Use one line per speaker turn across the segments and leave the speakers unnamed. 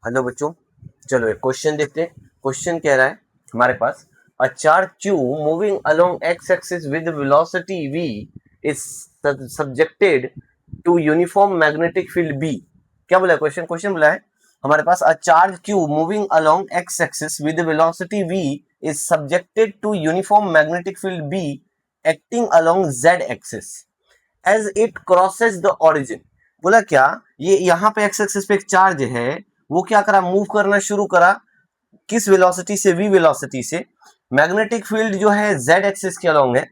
Hello बच्चों, चलो एक क्वेश्चन देखते हैं। क्वेश्चन कह रहा है हमारे पास a charge q moving along x axis with velocity v is subjected to uniform magnetic field b। क्या बोला है क्वेश्चन? क्वेश्चन बोला है हमारे पास a charge q moving along x axis with velocity v is subjected to uniform magnetic field b acting along z axis as it crosses the origin. बोला क्या ये यहाँ पे एक्स एक्सिस पे एक चार्ज है, वो क्या करा, मूव करना शुरू करा। किस वेलोसिटी से? v वेलोसिटी से। मैग्नेटिक फील्ड जो है z एक्सिस के अलोंग है।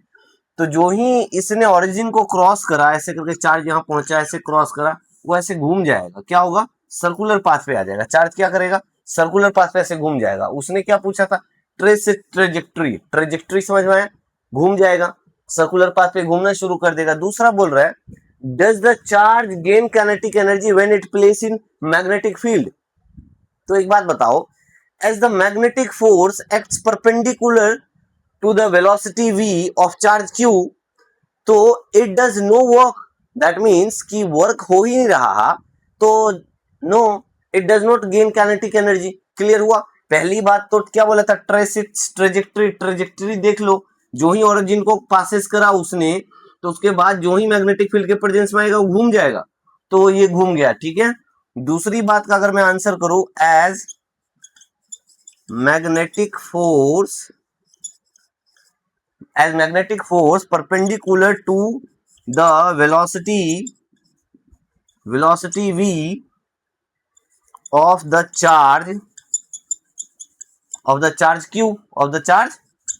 तो जो ही इसने ओरिजिन को क्रॉस करा, ऐसे करके चार्ज यहाँ पहुंचा, ऐसे क्रॉस करा, वो ऐसे घूम जाएगा। क्या होगा? सर्कुलर पाथ पे आ जाएगा। चार्ज क्या करेगा? सर्कुलर पाथ पे ऐसे घूम जाएगा। उसने क्या पूछा था? Trace trajectory. ट्रेजेक्ट्री समझ में आया? घूम जाएगा, सर्कुलर पाथ पे घूमना शुरू कर देगा। दूसरा बोल रहा है does the charge gain kinetic energy when it place in magnetic field. तो एक बात बताओ, as the magnetic force acts perpendicular to the velocity v of charge q, तो it does no work. That means कि work हो ही नहीं रहा, तो no, it does not gain kinetic energy. Clear हुआ? पहली बात तो क्या बोला था? Trace it's trajectory. ट्रेजेक्ट्री देख लो, जो ही ओरिजिन को पासेस करा उसने, तो उसके बाद जो ही मैग्नेटिक फील्ड के प्रेजेंस में आएगा वो घूम जाएगा। तो ये घूम गया, ठीक है। दूसरी बात का अगर मैं आंसर करूं, as magnetic force perpendicular to the velocity v of the charge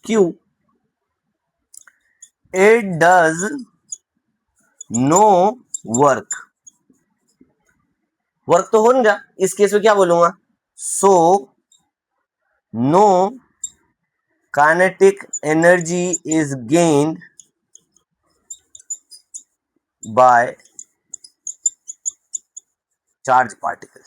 q, it does no work तो हो नहीं रहा। इस केस में क्या बोलूंगा? So no kinetic energy is gained by charge particle.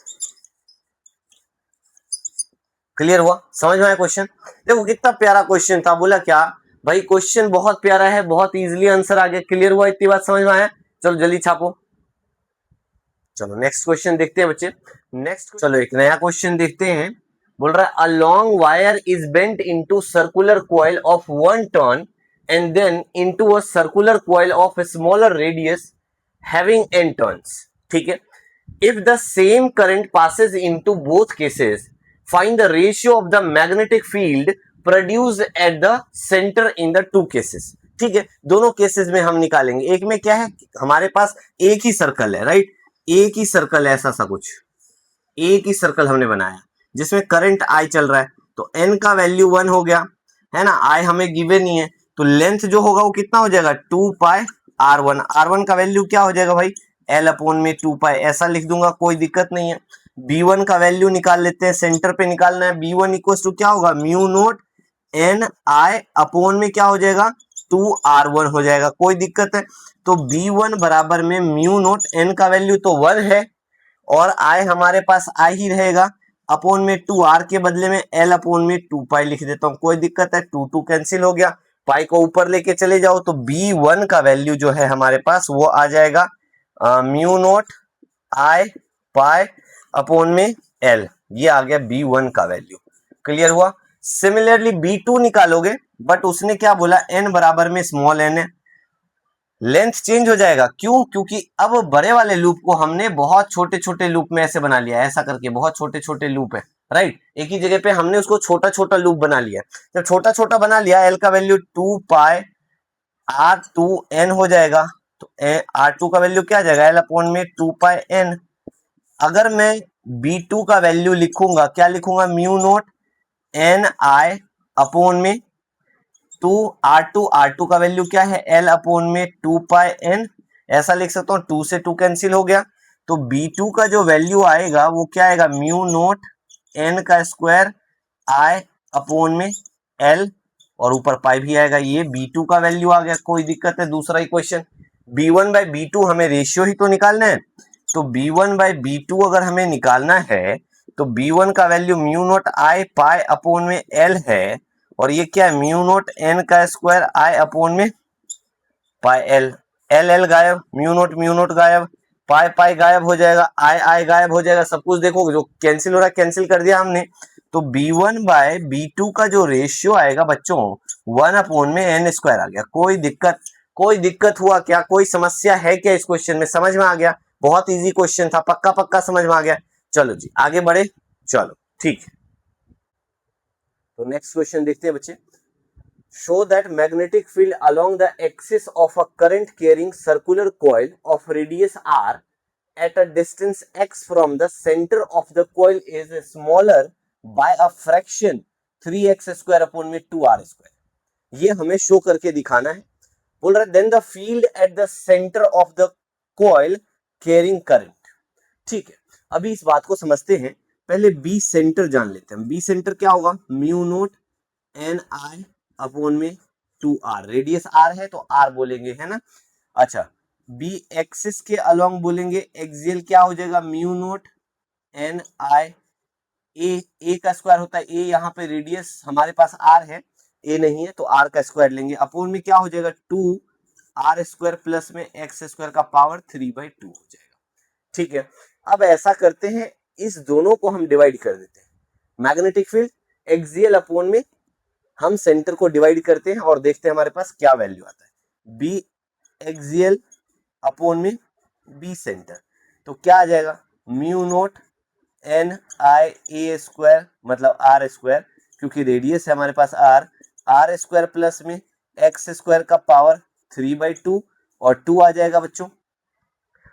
Clear हुआ? समझ में आया क्वेश्चन? देखो कितना प्यारा क्वेश्चन था। बोला क्या भाई, क्वेश्चन बहुत प्यारा है, बहुत इजीली आंसर आ गया। क्लियर हुआ? इतनी बात समझ में आया? चलो जल्दी छापो। चलो नेक्स्ट क्वेश्चन देखते हैं बच्चे। चलो एक नया क्वेश्चन देखते हैं। बोल रहा है a long wire is bent into circular coil of 1 turn and then into a circular coil of a smaller radius having n turns। ठीक है। If the same current passes into both cases, find the ratio of the magnetic field produced at the center in the two cases। ठीक है, दोनों cases में हम निकालेंगे। एक में क्या है, हमारे पास एक ही सर्कल है, राइट? एक ही सर्कल है, ऐसा सा कुछ एक ही सर्कल हमने बनाया जिसमें करंट आई चल रहा है। तो एन का वैल्यू 1 हो गया, है ना। आई हमें गिवन नहीं है, तो लेंथ जो होगा वो कितना हो जाएगा? 2 पाई r1। r1 का वैल्यू क्या हो जाएगा भाई? l अपॉन में 2 पाई, ऐसा लिख दूंगा, कोई दिक्कत नहीं है। b1 का वैल्यू निकाल लेते हैं, सेंटर पे निकालना है। b1 इक्वल टू क्या होगा? म्यू नोट एन आई अपॉन में क्या हो जाएगा? 2r1 हो जाएगा, कोई दिक्कत है? तो b1 बराबर में म्यू नोट एन का वैल्यू तो 1 है और आई हमारे पास आई ही रहेगा, अपॉन में 2, आर के बदले में एल अपॉन में 2 पाई लिख देता हूं, कोई दिक्कत है? 2 2 कैंसिल हो गया, पाई को ऊपर लेके चले जाओ, तो b1 का वैल्यू जो है हमारे पास वो आ जाएगा म्यू नोट आई पाई अपॉन में एल। ये आ गया b1 का वैल्यू। क्लियर हुआ? सिमिलरली b2 निकालोगे, बट उसने क्या बोला? n बराबर में स्मॉल n है, लेंथ चेंज हो जाएगा। क्यों? क्योंकि अब बड़े वाले लूप को हमने बहुत छोटे छोटे लूप में ऐसे बना लिया, ऐसा करके बहुत छोटे छोटे लूप है, राइट? एक ही जगह पे हमने उसको छोटा छोटा लूप बना लिया। जब छोटा छोटा बना लिया, एल का वैल्यू 2 पाई r2n हो जाएगा, तो r2 का वैल्यू क्या आ जाएगा? एल अपॉन में 2 पाई n। अगर मैं b2 का वैल्यू लिखूंगा, क्या लिखूंगा? म्यू नोट एन आई अपॉन में 2 r2 का वैल्यू क्या है? l अपॉन में 2 पाई n, ऐसा लिख सकता हूँ। 2 से 2 कैंसिल हो गया, तो b2 का जो वैल्यू आएगा वो क्या आएगा? म्यू नोट n का स्क्वायर i अपॉन में l, और ऊपर पाई भी आएगा। ये b2 का वैल्यू आ गया, कोई दिक्कत है? दूसरा इक्वेशन, b1 बाई b2 हमें रेशियो ही तो निकालना है। तो b1 बाई b2 अगर हमें निकालना है, तो b1 का वैल्यू म्यू नोट आई पाई अपॉन में l है, और ये क्या है? म्यू नोट एन का स्क्वायर आई अपॉन में पाई एल। एल एल गायब, म्यू नोट गायब, पाई पाई गायब हो जाएगा, आई आई गायब हो जाएगा, सब कुछ देखो जो कैंसिल हो रहा है कैंसिल कर दिया हमने। तो B1 बाय B2 का जो रेशियो आएगा बच्चों 1/n² आ गया। कोई दिक्कत हुआ क्या, कोई समस्या है क्या इस क्वेश्चन में? समझ में आ गया? बहुत इजी क्वेश्चन था, पक्का पक्का समझ में आ गया। चलो जी आगे बढ़े, चलो ठीक है। तो नेक्स्ट क्वेश्चन देखते हैं बच्चे। Show that magnetic field along the axis of a current carrying circular coil of radius r at a distance x from the center of the coil is smaller by a fraction 3x² upon में 2r²। ये हमें show करके दिखाना है। बोल रहा है then the field at the centre of the coil carrying current. ठीक है, अभी इस बात को समझते हैं। पहले बी सेंटर जान लेते हैं। बी सेंटर क्या होगा? म्यू नोट एन आई अपॉन में 2r। रेडियस r है तो r बोलेंगे, है ना। अच्छा, बी एक्सिस के अलोंग बोलेंगे एक्सियल क्या हो जाएगा? म्यू नोट एन आई ए का स्क्वायर होता है ए, यहाँ पे रेडियस हमारे पास r है, ए नहीं है तो r का स्क्वायर लेंगे। अपॉन में क्या हो जाएगा? 2r² प्लस में x² का पावर 3/2 हो जाएगा। ठीक है, अब ऐसा करते हैं, इस दोनों को हम डिवाइड कर देते हैं। मैग्नेटिक फील्ड एक्सियल अपॉन में हम सेंटर को डिवाइड करते हैं और देखते हैं हमारे पास क्या वैल्यू आता है। बी एक्सियल अपॉन में बी सेंटर, तो क्या आ जाएगा? म्यू नोट एन आई ए स्क्वायर मतलब r², क्योंकि रेडियस है हमारे पास r² प्लस में x² का पावर 3/2 और 2 आ जाएगा बच्चों।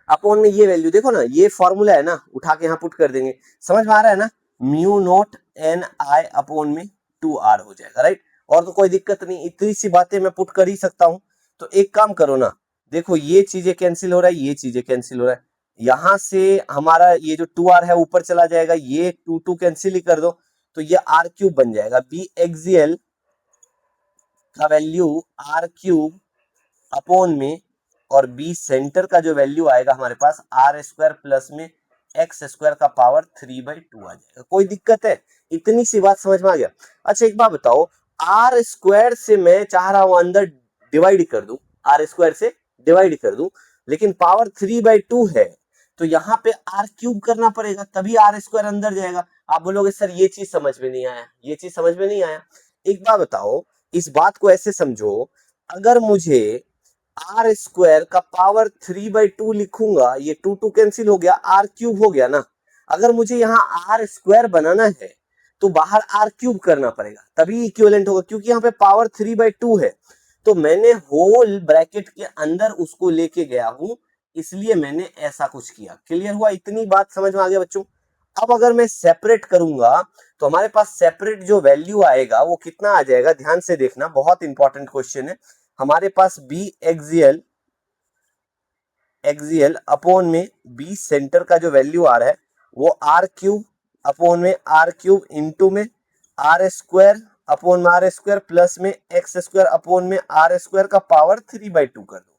अपॉन में ये वैल्यू देखो ना, ये फॉर्मूला है ना, उठा के यहाँ पुट कर देंगे। समझ में आ रहा है ना? म्यू नोट एन आई अपॉन में 2r हो जाएगा, राइट। और तो कोई दिक्कत नहीं, इतनी सी बातें मैं पुट कर ही सकता हूं। तो एक काम करो ना, देखो ये चीजें कैंसिल हो रहा है, ये चीजें कैंसिल हो रहा है, यहां से हमारा ये जो 2r है ऊपर चला जाएगा, ये 2 कैंसिल ही कर दो तो ये r³ बन जाएगा। बी एक्सियल का वैल्यू r³ अपॉन में और बी सेंटर का जो वैल्यू आएगा हमारे पास r² प्लस में x² का पावर 3/2 आ जाएगा। कोई दिक्कत है? इतनी सी बात समझ में आ गया। अच्छा एक बात बताओ, r² से मैं चाह रहा हूं अंदर डिवाइड कर दूं, r² से डिवाइड कर दूं, लेकिन पावर 3/2 है तो यहाँ पे r³ करना पड़ेगा, तभी r² अंदर जाएगा। आप बोलोगे सर ये चीज समझ में नहीं आया, ये चीज समझ में नहीं आया। एक बात बताओ, इस बात को ऐसे समझो, अगर मुझे r² का पावर 3/2 लिखूंगा, ये 2 कैंसिल हो गया, r³ हो गया ना। अगर मुझे यहाँ r² बनाना है तो बाहर r³ करना पड़ेगा, तभी इक्विवेलेंट होगा, क्योंकि यहाँ पे पावर 3/2 है। तो मैंने होल ब्रैकेट के अंदर उसको लेके गया हूं, इसलिए मैंने ऐसा कुछ किया। क्लियर हुआ? इतनी बात समझ में आ गया बच्चों। अब अगर मैं सेपरेट करूंगा तो हमारे पास सेपरेट जो वैल्यू आएगा वो कितना आ जाएगा? ध्यान से देखना, बहुत इंपॉर्टेंट क्वेश्चन है। हमारे पास बी एक्सियल अपॉन में बी सेंटर का जो वैल्यू आ रहा है वो r³ अपॉन में r³ इंटू में r² अपॉन में r² प्लस में x² अपॉन में r² का पावर 3/2 कर दो।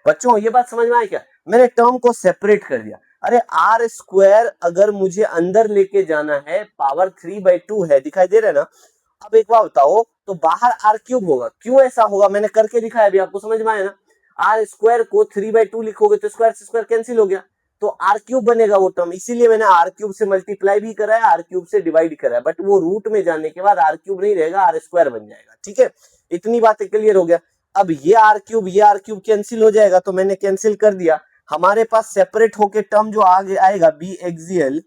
बच्चों ये बात समझ में आई क्या? मैंने टर्म को सेपरेट कर दिया। अरे r² अगर मुझे अंदर लेके जाना है, पावर 3/2 है, दिखाई दे रहा है ना। अब एक बात बताओ, तो बाहर r³ होगा, क्यों ऐसा होगा? मैंने करके दिखाया, अभी आपको समझ में आया ना। r² को 3/2 लिखोगे तो स्क्वायर से स्क्वायर कैंसिल हो गया, तो r³ बनेगा वो टर्म, इसीलिए मैंने r³ से मल्टीप्लाई भी करा है, r³ से डिवाइड करा है, बट वो रूट में जाने के बाद r³ नहीं रहेगा, r² बन जाएगा। ठीक है, इतनी बातें क्लियर हो गया। अब ये r³ कैंसिल हो जाएगा, तो मैंने कैंसिल कर दिया। हमारे पास सेपरेट होके टर्म जो आगे आएगा बी एक्सियल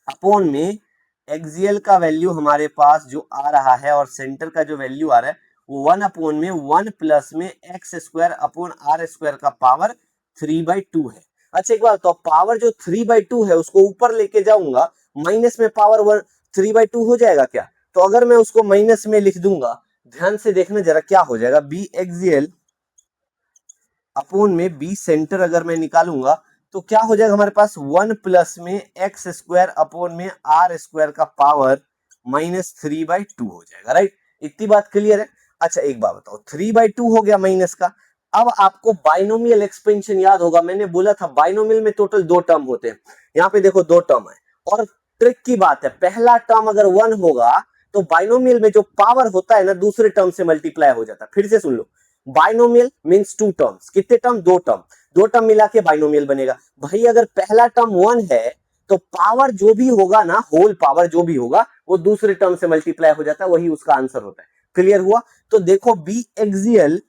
अपॉन में एक्सियल का वैल्यू हमारे पास जो आ रहा है और सेंटर का जो वैल्यू आ रहा है वो 1 अपॉन में 1 प्लस में x² अपॉन r² का पावर 3/2 है। अच्छा एक बात तो पावर जो 3/2 है उसको ऊपर लेके जाऊंगा, माइनस में पावर 3/2 हो जाएगा क्या? तो अगर मैं उसको माइनस में लिख दूंगा, ध्यान से देखना जरा क्या हो जाएगा। बी एक्सियल अपॉन में बी सेंटर अगर मैं निकालूंगा तो क्या हो जाएगा हमारे पास? 1 प्लस में x² अपॉन में r² का पावर -3/2 हो जाएगा, राइट। इतनी बात क्लियर है? अच्छा एक बात बताओ, 3/2 हो गया माइनस का। अब आपको बाइनोमियल एक्सपेंशन याद होगा, मैंने बोला था बाइनोमियल में टोटल 2 टर्म होते हैं। यहाँ पे देखो 2 टर्म है, और ट्रिक की बात है, पहला टर्म अगर 1 होगा तो बाइनोमियल में जो पावर होता है ना दूसरे टर्म से मल्टीप्लाई हो जाता है। फिर से सुन लो, बाइनोमियल मींस 2 टर्म्स। कितने टर्म? 2 टर्म। दो टर्म मिला के बाइनोमियल बनेगा। भाई अगर पहला टर्म 1 है तो पावर जो भी होगा ना, होल पावर जो भी होगा वो दूसरे टर्म से मल्टीप्लाई हो जाता है, वही उसका आंसर होता है। क्लियर हुआ? तो देखो बी एक्सियल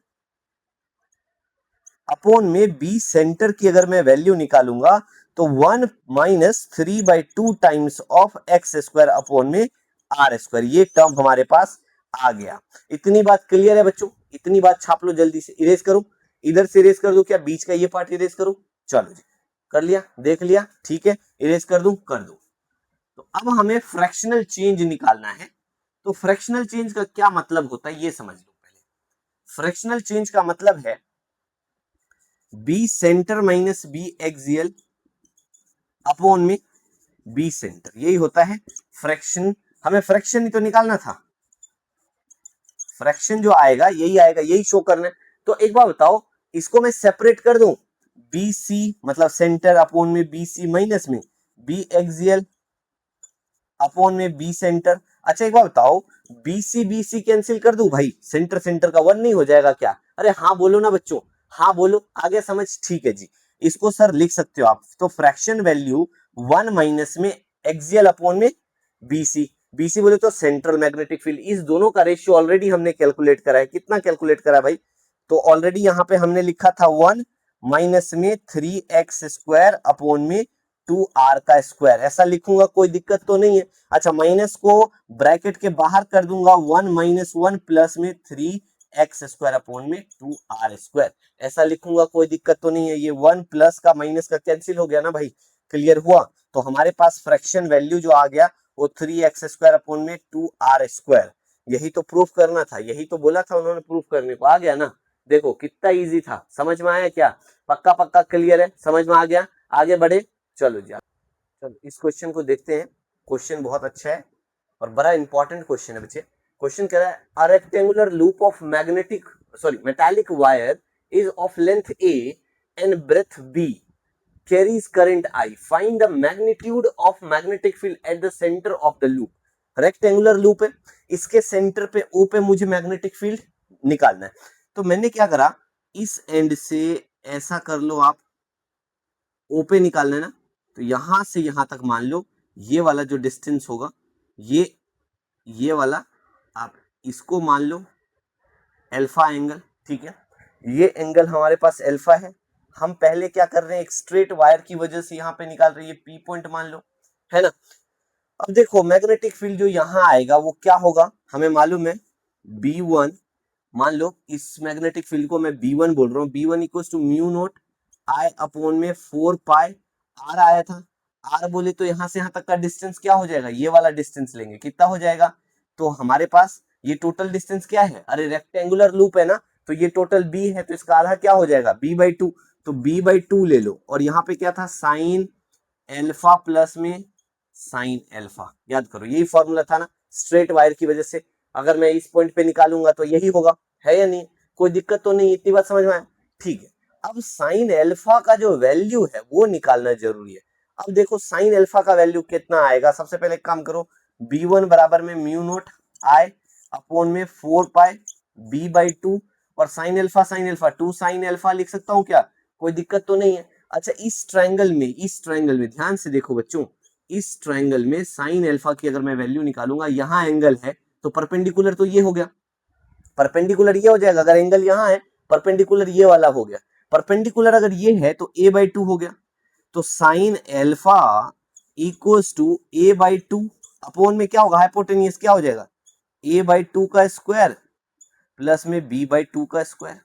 अपॉन में बी सेंटर की अगर मैं वैल्यू निकालूंगा तो 1 minus 3/2 times of x square upon में आर स्क्वायर, ये टर्म हमारे पास आ गया। इतनी बात क्लियर है बच्चों? इतनी बात छाप लो जल्दी से। इरेज करो, इधर से इरेज कर दो, क्या बीच का ये पार्ट इरेज करो? चलो जी, कर लिया, देख लिया, ठीक है, इरेज कर दूं? कर दो। तो अब हमें फ्रैक्शनल चेंज निकालना है। तो फ्रैक्शनल चेंज का क्या मतलब होता है ये समझ लो पहले। फ्रैक्शनल चेंज का मतलब है B centre minus B axial upon में बी सेंटर, यही होता है फ्रैक्शन। हमें फ्रैक्शन ही तो निकालना था, फ्रैक्शन जो आएगा यही आएगा, यही शो करना है। तो एक बार बताओ, इसको मैं सेपरेट कर दूं, बी सी मतलब सेंटर अपॉन में बी सी माइनस में बी एक्सियल अपॉन में बी सेंटर। अच्छा एक बार बताओ, बी सी कैंसिल कर दूं भाई, सेंटर सेंटर का 1 नहीं हो जाएगा क्या? अरे हाँ बोलो ना बच्चों, हाँ बोलो, आगे समझ? ठीक है जी, इसको सर लिख सकते हो आप। तो फ्रैक्शन वैल्यू 1 माइनस में एक्सियल अपॉन में बीसी, बीसी बोले तो सेंट्रल मैग्नेटिक फील्ड, इस दोनों का रेशियो ऑलरेडी हमने कैलकुलेट करा है। कितना कैलकुलेट करा है भाई? तो ऑलरेडी यहाँ पे हमने लिखा था 1 माइनस में 3x स्क्वायर अपॉन में 2r का स्क्वायर, ऐसा लिखूंगा, कोई दिक्कत तो नहीं है। अच्छा माइनस को ब्रैकेट के बाहर कर दूंगा, 1 माइनस 1 प्लस में 3x स्क्वायर अपॉन में 2r स्क्वायर, ऐसा लिखूंगा, कोई दिक्कत तो नहीं है। ये 1 प्लस का माइनस का कैंसिल हो गया ना भाई, क्लियर हुआ? तो हमारे पास फ्रैक्शन वैल्यू जो आ गया वो 3x स्क्वायर अपॉन में 2r स्क्वायर, यही तो प्रूफ करना था, यही तो बोला था उन्होंने प्रूफ करने को। आ गया ना? देखो कितना इजी था, समझ में आया क्या? पक्का पक्का क्लियर है, समझ में आ गया? आगे बढ़े, चलो जी। चलो इस क्वेश्चन को देखते हैं। क्वेश्चन बहुत अच्छा है और बड़ा इंपॉर्टेंट क्वेश्चन है बच्चे। क्वेश्चन कह रहा है a rectangular loop of metallic wire is of length A and breadth B carries current I. Find the magnitude of magnetic field at the center of the loop. Rectangular loop है, इसके centre पे ओ पे मुझे magnetic field निकालना है। तो मैंने क्या करा, इस एंड से ऐसा कर लो आप, ओ पे निकालना है ना, तो यहां से यहां तक मान लो ये वाला जो डिस्टेंस होगा, ये वाला आप इसको मान लो अल्फा एंगल, ठीक है, ये एंगल हमारे पास अल्फा है। हम पहले क्या कर रहे हैं, एक स्ट्रेट वायर की वजह से यहाँ पे निकाल रहे हैं, ये पी पॉइंट मान लो, है ना। अब देखो मैग्नेटिक फील्ड जो यहाँ आएगा वो क्या होगा, हमें मालूम है B1, मान लो इस मैग्नेटिक फील्ड को मैं B1 बोल रहा हूँ, B1 equals to mu naught I upon में 4 पाई R आया था। R बोले तो यहाँ से यहाँ तक का डिस्टेंस क्या हो जाएगा, ये वाला डिस्टेंस लेंगे, कितना हो जाएगा? तो हमारे पास ये टोटल डिस्टेंस क्या है, अरे रेक्टेंगुलर लूप है ना, तो ये टोटल B है, तो इसका आधा क्या हो जाएगा, B/2, तो B/2 ले लो। और यहाँ पे क्या था, साइन एल्फा प्लस में साइन एल्फा, याद करो यही फॉर्मूला था ना, स्ट्रेट वायर की वजह से। अगर मैं इस पॉइंट पे निकालूंगा तो यही होगा, है या नहीं? कोई दिक्कत तो नहीं, इतनी बात समझ में आया? ठीक है। अब साइन एल्फा का जो वैल्यू है वो निकालना जरूरी है। अब देखो साइन एल्फा का वैल्यू कितना आएगा, सबसे पहले काम करो, B1 बराबर में म्यू नोट I अपॉन में 4 पाई B/2, और साइन एल्फा 2 साइन एल्फा लिख सकता हूँ क्या, कोई दिक्कत तो नहीं है। अच्छा इस ट्रायंगल में ध्यान से देखो बच्चों, इस ट्रायंगल में साइन एल्फा की अगर मैं वैल्यू निकालूंगा, यहाँ एंगल है तो परपेंडिकुलर तो ये हो गया, परपेंडिकुलर ये हो जाएगा, अगर एंगल यहाँ है परपेंडिकुलर ये वाला हो गया, परपेंडिकुलर अगर ये है तो A/2 हो गया। तो sine alpha equals to A/2 upon में क्या होगा, हाइपोटेनियस क्या हो जाएगा, A/2 का स्क्वायर प्लस में B/2 का स्क्वायर,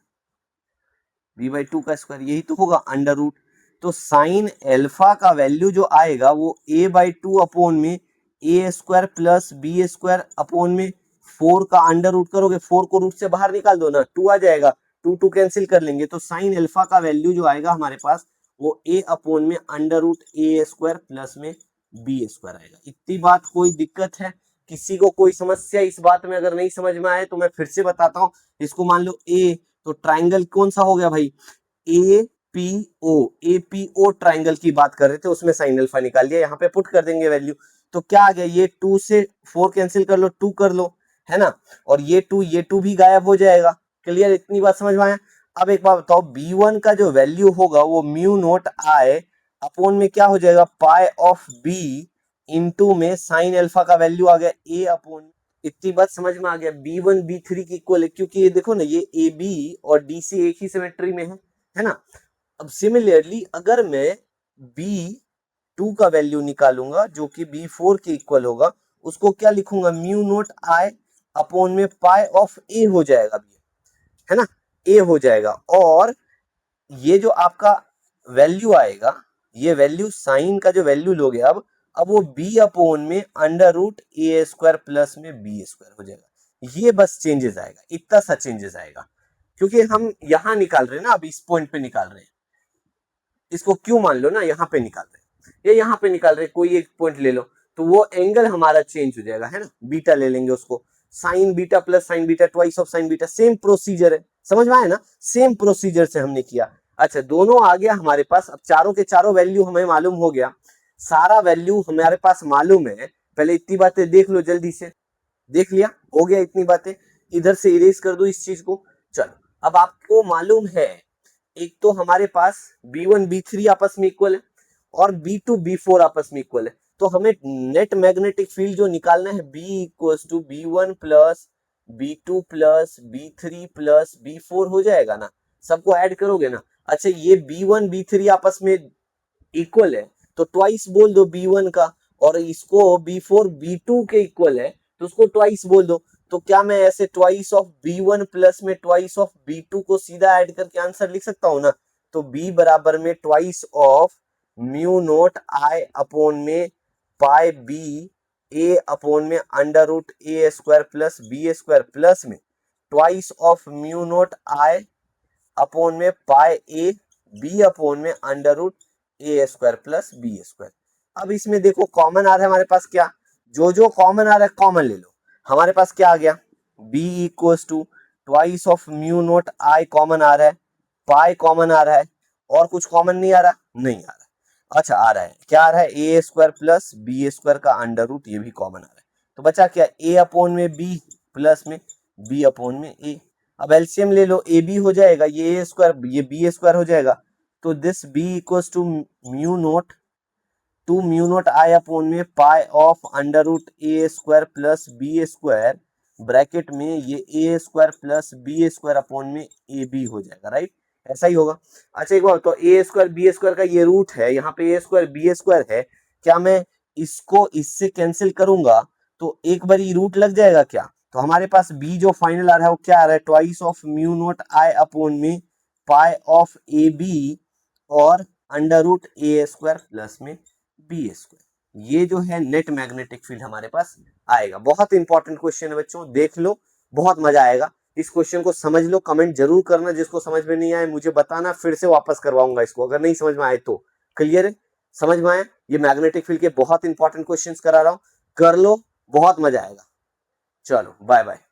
B/2 का स्क्वायर, यही तो होगा अंडर रूट। तो साइन एल्फा का वैल्यू जो आएगा वो A/2 अपॉन में A square plus B square upon में 4 का अंडर रूट करोगे, 4 को रूट से बाहर निकाल दो ना, 2 आ जाएगा, 2 कैंसिल कर लेंगे, तो साइन एल्फा का वैल्यू जो आएगा हमारे पास वो A अपॉन में under root A square plus में B स्क्वायर आएगा। इतनी बात, कोई दिक्कत है? किसी को कोई समस्या इस बात में? अगर नहीं समझ में आए तो मैं फिर से बताता हूँ। इसको मान लो A, तो ट्राइंगल कौन सा हो गया भाई, एपीओ ट्राइंगल की बात कर रहे थे, उसमें साइन अल्फा निकाल लिया, यहाँ पे पुट कर देंगे वैल्यू, तो क्या आ गया, ये 2 से 4 कैंसिल कर लो, 2 कर लो, है ना, और ये 2 भी गायब हो जाएगा। क्लियर, इतनी बात समझ में आया? अब एक बात बताओ, B1 का जो वैल्यू होगा वो म्यू नोट आई अपॉन में क्या हो जाएगा, पाई ऑफ B इंटू में साइन अल्फा का वैल्यू आ गया A अपॉन। इतनी बात समझ में आ गया, B1 B3 की इक्वल है, क्योंकि ये देखो ना ये AB और DC एक ही सिमेट्री में है ना। अब सिमिलरली अगर मैं B2 का वैल्यू निकालूंगा जो कि B4 के इक्वल होगा, उसको क्या लिखूंगा, म्यू नोट आई अपॉन में पाई ऑफ A हो जाएगा, है ना, A हो जाएगा। और ये जो आपका वैल्यू आएगा, ये वैल्यू साइन का जो वैल्यू लोगे अब वो B अपॉन में under root A square plus में B स्क्वायर हो जाएगा। ये बस चेंजेस आएगा, इतना सा चेंजेस आएगा, क्योंकि हम यहां निकाल रहे हैं ना, अब इस पॉइंट पे निकाल रहे हैं, इसको क्यों मान लो ना, यहाँ पे निकाल रहे हैं, ये यहाँ पे निकाल रहे हैं, कोई एक पॉइंट ले लो तो वो एंगल हमारा चेंज हो जाएगा, है ना, बीटा ले लेंगे उसको, sign beta plus sign beta twice of sine beta, same procedure है, समझ में आया ना, सेम प्रोसीजर से हमने किया। अच्छा, दोनों आ गया हमारे पास, अब चारों के चारों वैल्यू हमें मालूम हो गया, सारा वैल्यू हमारे पास मालूम है। पहले इतनी बातें देख लो, जल्दी से देख लिया, हो गया इतनी बातें, इधर से इरेज कर दो इस चीज को। चलो, अब आपको मालूम है, एक तो हमारे पास B1 B3 आपस में इक्वल है और B2 B4 आपस में इक्वल है, तो हमें नेट मैग्नेटिक फील्ड जो निकालना है B equals to B1 plus B2 plus B3 plus B4 हो जाएगा ना, सबको ऐड करोगे ना। अच्छा, ये B1 B3 आपस में इक्वल है तो ट्वाइस बोल दो B1 का, और इसको B4 B2 के इक्वल है तो उसको ट्वाइस बोल दो। तो क्या मैं ऐसे ट्वाइस ऑफ B1 प्लस में ट्वाइस ऑफ B2 को सीधा ऐड करके आंसर लिख सकता हूं ना। तो B बराबर में twice of mu naught I upon में पाई B A अपॉन में under root A square plus B square plus में twice of mu naught I upon में पाई A B अपॉन में under root A square plus B square. अब इसमें देखो common आ रहा है हमारे पास, क्या जो जो कॉमन आ रहा है कॉमन ले लो। हमारे पास क्या आ गया, B equals to twice of mu naught I common आ रहा है, पाई कॉमन आ रहा है, और कुछ कॉमन नहीं आ रहा, नहीं आ रहा। अच्छा, आ रहा है, क्या आ रहा है, ए स्क्वायर प्लस B स्क्वायर का अंडर रूट, ये भी कॉमन आ रहा है। तो बचा क्या, A अपॉन में B प्लस में B अपॉन में A। अब एलसीएम ले लो, AB हो जाएगा, ये A स्क्वायर ये B स्क्वायर हो जाएगा, तो this B equals to mu naught I upon में pi of under root A square plus B square bracket में ये A square plus B square upon में AB हो जाएगा, राइट, ऐसा ही होगा। अच्छा, एक बार तो A स्क्वायर B स्क्वायर का ये रूट है, यहाँ पे A स्क्वायर B स्क्वायर है, क्या मैं इसको इससे कैंसिल करूंगा तो एक बार रूट लग जाएगा क्या। तो हमारे पास B जो फाइनल आ रहा है वो क्या आ रहा है, twice of mu naught I upon में पाई ऑफ AB और under root A square plus में B स्क्वायर। ये जो है नेट मैग्नेटिक फील्ड हमारे पास आएगा। बहुत इंपॉर्टेंट क्वेश्चन है बच्चों, देख लो, बहुत मजा आएगा। इस क्वेश्चन को समझ लो, कमेंट जरूर करना, जिसको समझ में नहीं आए मुझे बताना, फिर से वापस करवाऊंगा इसको, अगर नहीं समझ में आए तो। क्लियर है, समझ में आया, ये मैग्नेटिक फील्ड के बहुत इंपॉर्टेंट क्वेश्चंस करा रहा हूं, कर लो, बहुत मजा आएगा। चलो, बाय बाय।